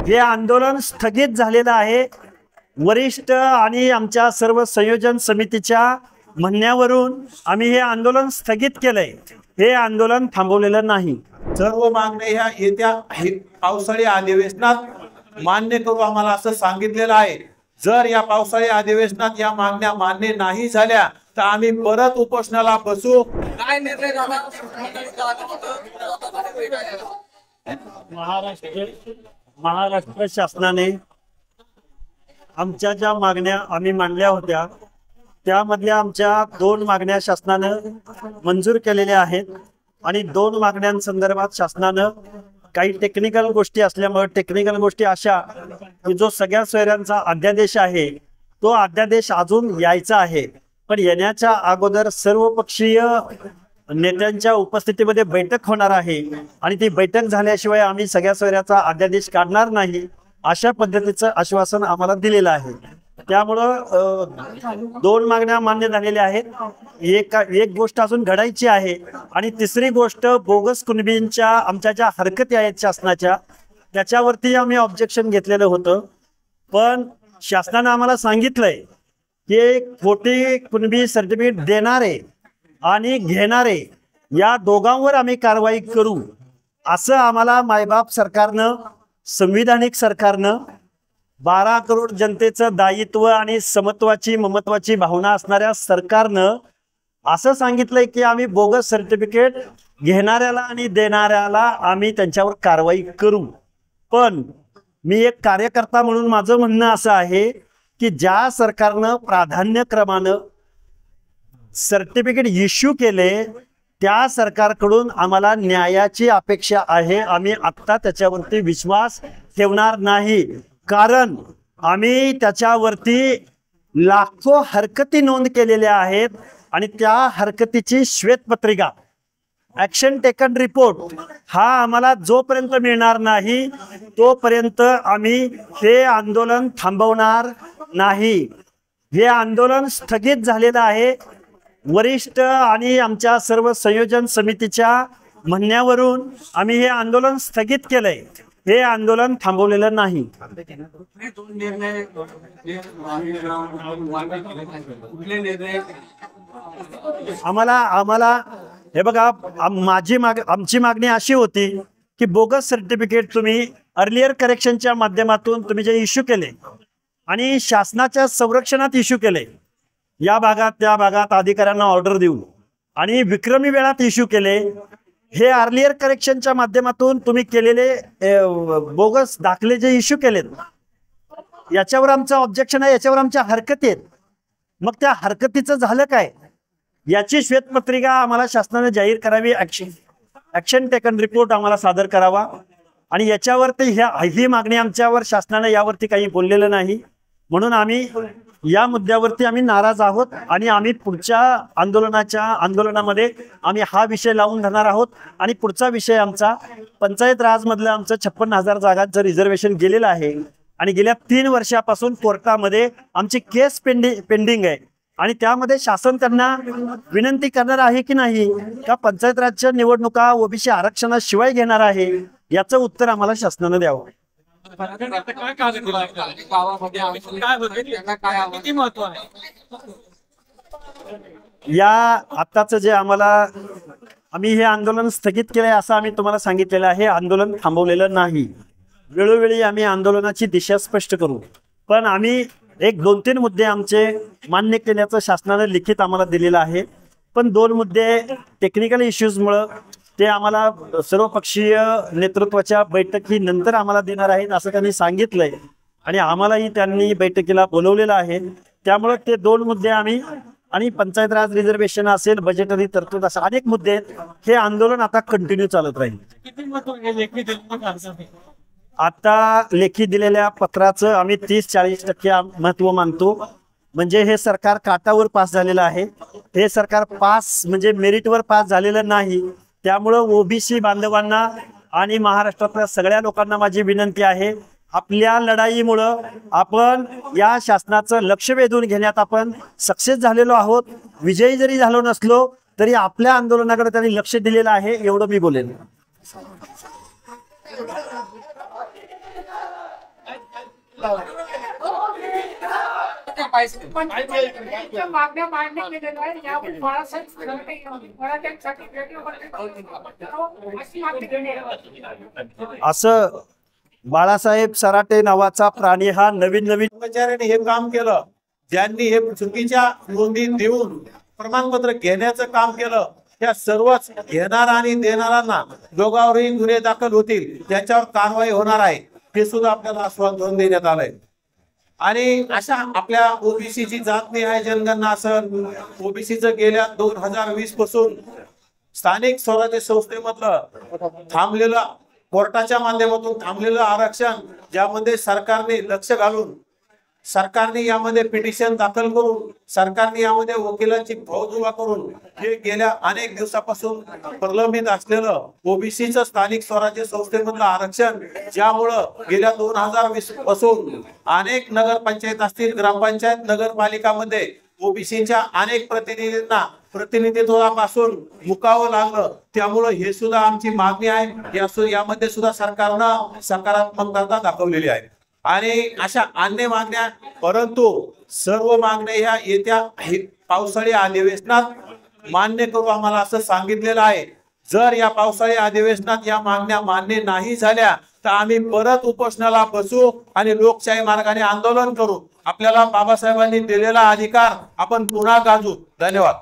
हे आंदोलन स्थगित झालेलं आहे। वरिष्ठ आणि आमच्या सर्व संयोजन समितीच्या म्हणण्यावरून आम्ही हे आंदोलन स्थगित केलंय। हे आंदोलन थांबवलेलं नाही। सर्व मागण्या ह्या येत्या पावसाळी अधिवेशनात मान्य करू आम्हाला असं सांगितलेलं आहे। जर या पावसाळी अधिवेशनात या मागण्या मान्य नाही झाल्या तर आम्ही परत उपोषणाला बसू। काय निर्णय झाला? महाराष्ट्र शासनाने आमच्या ज्या मागण्या आम्ही मांडल्या होत्या त्यामधल्या आमच्या 2 मागण्या शासनानं मंजूर केलेल्या आहेत आणि 2 मागण्यांसंदर्भात शासनानं काही टेक्निकल गोष्टी असल्यामुळे टेक्निकल गोष्टी अशा की जो सगळ्या सोयऱ्यांचा अध्यादेश आहे तो अध्यादेश अजून यायचा आहे, पण येण्याच्या अगोदर सर्वपक्षीय नेत्यांच्या उपस्थितीमध्ये बैठक होणार आहे आणि ती बैठक झाल्याशिवाय आम्ही सगळ्या सोयऱ्याचा अध्यादेश काढणार नाही अशा पद्धतीचं आश्वासन आम्हाला दिलेलं आहे। त्यामुळं 2 मागण्या मान्य झालेल्या आहेत। एक गोष्ट अजून घडायची आहे आणि तिसरी गोष्ट बोगस कुणबींच्या आमच्या ज्या हरकती आहेत शासनाच्या त्याच्यावरती आम्ही ऑब्जेक्शन घेतलेलं होतं, पण शासनानं आम्हाला सांगितलंय की खोटी कुणबी सर्टिफिकेट देणारे आणि घेणारे या दोघांवर आम्ही कारवाई करू असं आम्हाला मायबाप सरकारनं, संविधानिक सरकारनं 12 करोड जनतेचं दायित्व आणि समत्वाची ममत्वाची भावना असणाऱ्या सरकारनं असं सांगितलंय की आम्ही बोगस सर्टिफिकेट घेणाऱ्याला आणि देणाऱ्याला आम्ही त्यांच्यावर कारवाई करू। पण मी एक कार्यकर्ता म्हणून माझं म्हणणं असं आहे की ज्या सरकारनं प्राधान्यक्रमानं सर्टिफिकेट इश्यू केले त्या सरकारकडून आम्हाला न्यायाची अपेक्षा आहे। आम्ही आत्ता त्याच्यावरती विश्वास ठेवणार नाही, कारण आम्ही त्याच्यावरती लाखो हरकती नोंद केलेल्या आहेत आणि त्या हरकतीची श्वेतपत्रिका ऍक्शन टेकन रिपोर्ट हा आम्हाला जोपर्यंत मिळणार नाही तोपर्यंत आम्ही हे आंदोलन थांबवणार नाही। हे आंदोलन स्थगित झालेलं आहे। वरिष्ठ आणि आमच्या सर्व संयोजन समितीच्या म्हणण्यावरून आम्ही हे आंदोलन स्थगित केलंय। हे आंदोलन थांबवलेलं नाही। आम्हाला हे बघा, आमची मागणी अशी होती की बोगस सर्टिफिकेट तुम्ही अर्लियर करेक्शनच्या माध्यमातून तुम्ही जे इश्यू केले आणि शासनाच्या संरक्षणात इश्यू केले, या भागात त्या भागात अधिकाऱ्यांना ऑर्डर देऊन आणि विक्रमी वेळात इश्यू केले, हे अर्लियर करेक्शनच्या माध्यमातून तुम्ही केलेले बोगस दाखले जे इश्यू केलेत याच्यावर आमचं ऑब्जेक्शन आहे, याच्यावर आमच्या हरकती आहेत। मग त्या हरकतीचं झालं काय याची श्वेतपत्रिका आम्हाला शासनाने जाहीर करावी, ऍक्शन टेकन रिपोर्ट आम्हाला सादर करावा आणि याच्यावरती ही मागणी आमच्यावर शासनाने यावरती काही बोललेलं नाही, म्हणून आम्ही या मुद्द्यावरती आम्ही नाराज आहोत आणि आम्ही पुढच्या आंदोलनामध्ये आम्ही हा विषय लावून धरणार आहोत। आणि पुढचा विषय आमचा पंचायत राज मधलं आमचं 56,000 जागांचं रिझर्वेशन गेलेलं आहे आणि गेल्या 3 वर्षापासून कोर्टामध्ये आमची केस पेंडिंग आहे आणि त्यामध्ये शासन त्यांना विनंती करणार आहे की नाही का पंचायत राजच्या निवडणुका ओबीसी आरक्षणाशिवाय घेणार आहे, याचं उत्तर आम्हाला शासनाने द्यावं। या आत्ताचं जे आम्ही हे आंदोलन स्थगित केलंय असं आम्ही तुम्हाला सांगितलेलं आहे। आंदोलन थांबवलेलं नाही, वेळोवेळी आम्ही आंदोलनाची दिशा स्पष्ट करू, पण आम्ही 1-2-3 मुद्दे आमचे मान्य केल्याचं शासनाने लिखित आम्हाला दिलेलं आहे, पण 2 मुद्दे टेक्निकल इश्यूजमुळे ते आम्हाला सर्वपक्षीय नेतृत्वाच्या बैठकीनंतर आम्हाला देणार आहेत असं त्यांनी सांगितलंय आणि आम्हालाही त्यांनी बैठकीला बोलवलेलं आहे। त्यामुळे ते 2 मुद्दे आम्ही आणि पंचायत राज रिझर्वेशन असेल, बजेटरी तरतूद असे अनेक मुद्दे आहेत। हे आंदोलन आता कंटिन्यू चालत राहील। आता लेखी दिलेल्या पत्राचं आम्ही 30-40% महत्व मानतो। म्हणजे हे सरकार काटावर पास झालेलं आहे, हे सरकार पास म्हणजे मेरिटवर पास झालेलं नाही। त्यामुळे ओबीसी बांधवांना आणि महाराष्ट्रातल्या सगळ्या लोकांना माझी विनंती आहे, आपल्या लढाईमुळं आपण या शासनाचं लक्ष वेधून घेण्यात आपण सक्सेस झालेलो आहोत। विजयी जरी झालो नसलो तरी आपल्या आंदोलनाकडे त्यांनी लक्ष दिलेलं आहे, एवढं मी बोलेन। मागण्या मांडण्या केलेल्या आहेत यावर बाळासाहेब मराठ्यांसाठी अशी मागणी केली आहे. असं बाळासाहेब सराटे नावाचा प्राणी हा नवीन नवीन कर्मचाऱ्यांनी हे काम केलं, ज्यांनी हे चुकीच्या नोंदी देऊन प्रमाणपत्र घेण्याचं काम केलं, त्या सर्वच घेणारा आणि देणाऱ्यांना दोघांवरही गुन्हे दाखल होतील, त्याच्यावर कारवाई होणार आहे, हे सुद्धा आपल्याला आश्वासन देण्यात आलंय. आणि अशा आपल्या ओबीसीची जातनिहाय जनगणना असेल, ओबीसीचं गेल्या 2020 पासून स्थानिक स्वराज्य संस्थेमधलं थांबलेलं, कोर्टाच्या माध्यमातून थांबलेलं आरक्षण, ज्यामध्ये सरकारने लक्ष घालून, सरकारने यामध्ये पिटिशन दाखल करून, सरकारने यामध्ये वकिलांची फौज उभा करून हे गेल्या अनेक दिवसापासून प्रलंबित असलेलं ओबीसीचं स्थानिक स्वराज्य संस्थेमधलं आरक्षण, ज्यामुळं गेल्या 2020 पासून अनेक नगरपंचायत असतील, ग्रामपंचायत, नगरपालिकामध्ये ओबीसीच्या अनेक प्रतिनिधींना प्रतिनिधित्वापासून मुकावं लागलं. त्यामुळं हे सुद्धा आमची मागणी आहे. यामध्ये सुद्धा सरकारनं सकारात्मकता दाखवलेली आहे आणि अशा अन्य मागण्या, परंतु सर्व मागण्या ह्या येत्या पावसाळी अधिवेशनात मान्य करू आम्हाला असं सांगितलेलं आहे. जर या पावसाळी अधिवेशनात या मागण्या मान्य नाही झाल्या तर आम्ही परत उपोषणाला बसू आणि लोकशाही मार्गाने आंदोलन करू. आपल्याला बाबासाहेबांनी दिलेला अधिकार आपण पुन्हा गाजू. धन्यवाद.